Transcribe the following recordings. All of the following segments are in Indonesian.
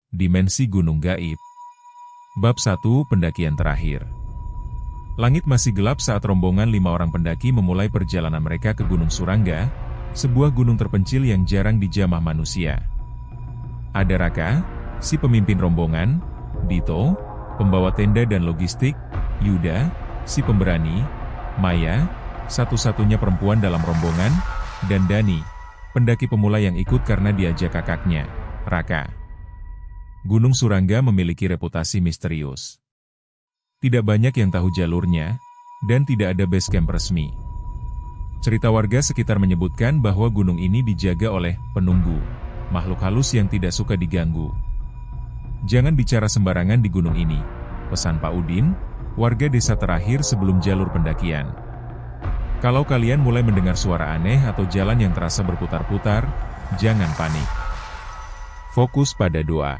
Dimensi Gunung Gaib. Bab 1 Pendakian Terakhir. Langit masih gelap saat rombongan 5 orang pendaki memulai perjalanan mereka ke Gunung Surangga, sebuah gunung terpencil yang jarang dijamah manusia. Ada Raka, si pemimpin rombongan, Dito, pembawa tenda dan logistik, Yuda, si pemberani, Maya, satu-satunya perempuan dalam rombongan, dan Dani, pendaki pemula yang ikut karena diajak kakaknya, Raka. Gunung Surangga memiliki reputasi misterius. Tidak banyak yang tahu jalurnya, dan tidak ada base camp resmi. Cerita warga sekitar menyebutkan bahwa gunung ini dijaga oleh penunggu, makhluk halus yang tidak suka diganggu. Jangan bicara sembarangan di gunung ini, pesan Pak Udin, warga desa terakhir sebelum jalur pendakian. Kalau kalian mulai mendengar suara aneh atau jalan yang terasa berputar-putar, jangan panik. Fokus pada doa.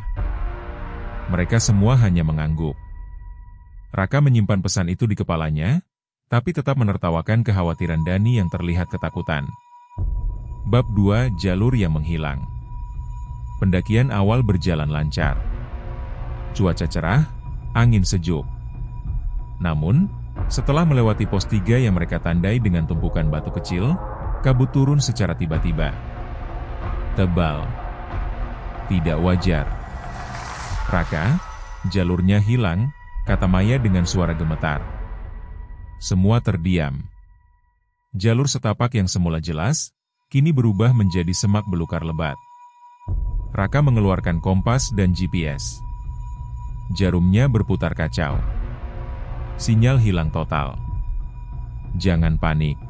Mereka semua hanya mengangguk. Raka menyimpan pesan itu di kepalanya, tapi tetap menertawakan kekhawatiran Dani yang terlihat ketakutan. Bab 2 Jalur yang Menghilang. Pendakian awal berjalan lancar. Cuaca cerah, angin sejuk. Namun, setelah melewati pos 3 yang mereka tandai dengan tumpukan batu kecil, kabut turun secara tiba-tiba. Tebal. Tidak wajar. Raka, jalurnya hilang, kata Maya dengan suara gemetar. Semua terdiam. Jalur setapak yang semula jelas, kini berubah menjadi semak belukar lebat. Raka mengeluarkan kompas dan GPS. Jarumnya berputar kacau. Sinyal hilang total. Jangan panik.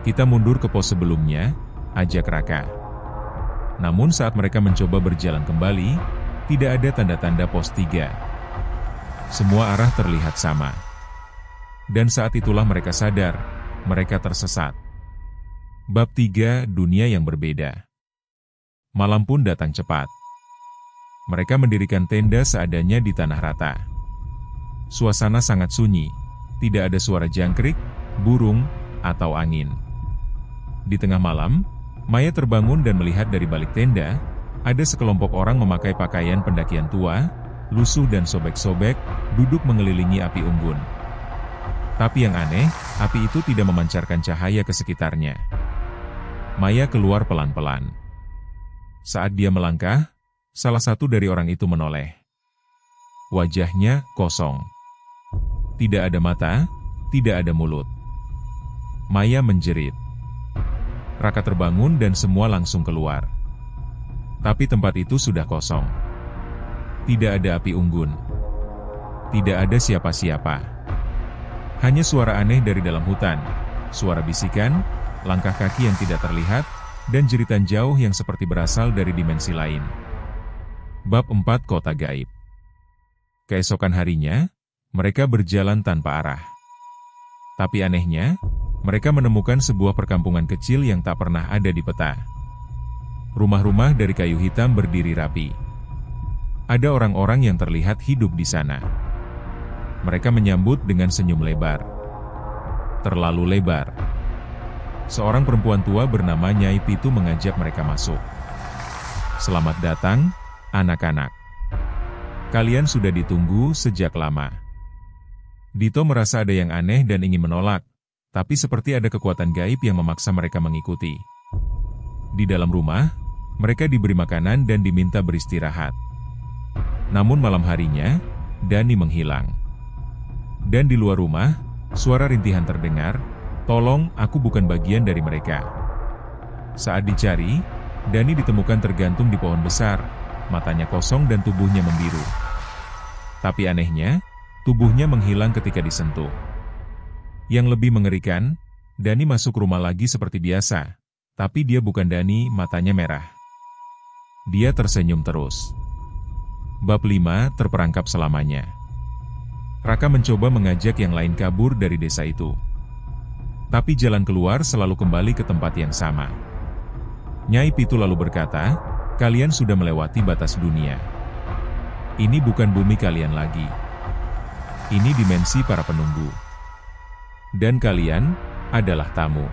Kita mundur ke pos sebelumnya, ajak Raka. Namun saat mereka mencoba berjalan kembali, tidak ada tanda-tanda pos 3. Semua arah terlihat sama. Dan saat itulah mereka sadar, mereka tersesat. Bab 3 Dunia yang Berbeda. Malam pun datang cepat. Mereka mendirikan tenda seadanya di tanah rata. Suasana sangat sunyi, tidak ada suara jangkrik, burung, atau angin. Di tengah malam, Maya terbangun dan melihat dari balik tenda, ada sekelompok orang memakai pakaian pendakian tua, lusuh dan sobek-sobek, duduk mengelilingi api unggun. Tapi yang aneh, api itu tidak memancarkan cahaya ke sekitarnya. Maya keluar pelan-pelan. Saat dia melangkah, salah satu dari orang itu menoleh. Wajahnya kosong. Tidak ada mata, tidak ada mulut. Maya menjerit. Raka terbangun dan semua langsung keluar. Tapi tempat itu sudah kosong. Tidak ada api unggun. Tidak ada siapa-siapa. Hanya suara aneh dari dalam hutan, suara bisikan, langkah kaki yang tidak terlihat, dan jeritan jauh yang seperti berasal dari dimensi lain. Bab 4 Kota Gaib. Keesokan harinya, mereka berjalan tanpa arah. Tapi anehnya, mereka menemukan sebuah perkampungan kecil yang tak pernah ada di peta. Rumah-rumah dari kayu hitam berdiri rapi. Ada orang-orang yang terlihat hidup di sana. Mereka menyambut dengan senyum lebar. Terlalu lebar. Seorang perempuan tua bernama Nyai Pitu mengajak mereka masuk. Selamat datang, anak-anak. Kalian sudah ditunggu sejak lama. Dito merasa ada yang aneh dan ingin menolak, tapi seperti ada kekuatan gaib yang memaksa mereka mengikuti. Di dalam rumah, mereka diberi makanan dan diminta beristirahat. Namun malam harinya, Dani menghilang. Dan di luar rumah, suara rintihan terdengar, "Tolong, aku bukan bagian dari mereka." Saat dicari, Dani ditemukan tergantung di pohon besar, matanya kosong dan tubuhnya membiru. Tapi anehnya, tubuhnya menghilang ketika disentuh. Yang lebih mengerikan, Dani masuk rumah lagi seperti biasa, tapi dia bukan Dani, matanya merah. Dia tersenyum terus. Bab 5 Terperangkap selamanya. Raka mencoba mengajak yang lain kabur dari desa itu. Tapi jalan keluar selalu kembali ke tempat yang sama. Nyai Pitu lalu berkata, "Kalian sudah melewati batas dunia. Ini bukan bumi kalian lagi. Ini dimensi para penunggu. Dan kalian adalah tamu."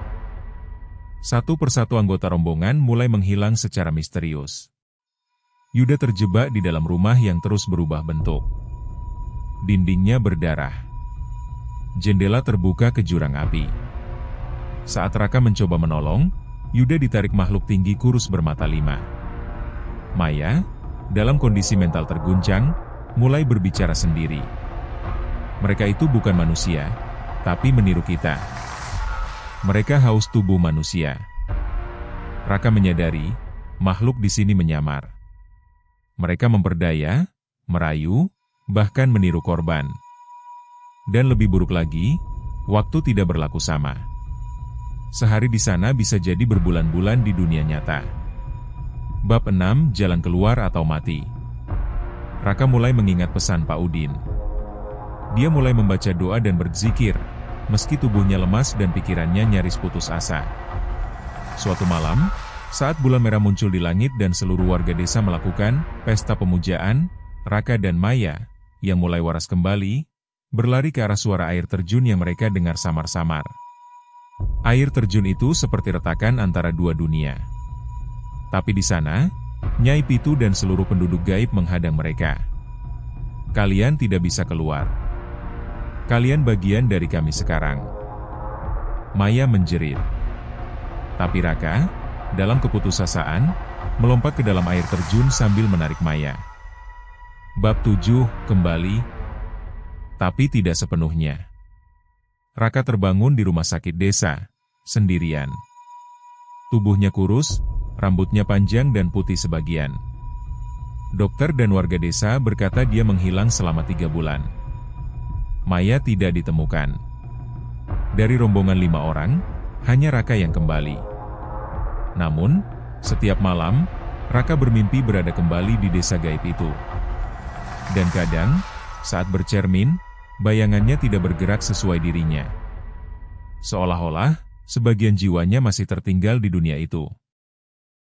Satu persatu anggota rombongan mulai menghilang secara misterius. Yuda terjebak di dalam rumah yang terus berubah bentuk. Dindingnya berdarah. Jendela terbuka ke jurang api. Saat Raka mencoba menolong, Yuda ditarik makhluk tinggi kurus bermata 5. Maya, dalam kondisi mental terguncang, mulai berbicara sendiri. Mereka itu bukan manusia, tapi meniru kita. Mereka haus tubuh manusia. Raka menyadari, makhluk di sini menyamar. Mereka memperdaya, merayu, bahkan meniru korban. Dan lebih buruk lagi, waktu tidak berlaku sama. Sehari di sana bisa jadi berbulan-bulan di dunia nyata. Bab 6, Jalan Keluar atau Mati. Raka mulai mengingat pesan Pak Udin. Dia mulai membaca doa dan berzikir, meski tubuhnya lemas dan pikirannya nyaris putus asa. Suatu malam, saat bulan merah muncul di langit dan seluruh warga desa melakukan pesta pemujaan, Raka dan Maya, yang mulai waras kembali, berlari ke arah suara air terjun yang mereka dengar samar-samar. Air terjun itu seperti retakan antara dua dunia. Tapi di sana, Nyai Pitu dan seluruh penduduk gaib menghadang mereka. Kalian tidak bisa keluar. Kalian bagian dari kami sekarang. Maya menjerit. Tapi Raka, dalam keputusasaan, melompat ke dalam air terjun sambil menarik Maya. Bab 7, Kembali. Tapi tidak sepenuhnya. Raka terbangun di rumah sakit desa, sendirian. Tubuhnya kurus, rambutnya panjang dan putih sebagian. Dokter dan warga desa berkata dia menghilang selama 3 bulan. Maya tidak ditemukan. Dari rombongan 5 orang, hanya Raka yang kembali. Namun, setiap malam, Raka bermimpi berada kembali di desa gaib itu. Dan kadang, saat bercermin, bayangannya tidak bergerak sesuai dirinya. Seolah-olah, sebagian jiwanya masih tertinggal di dunia itu.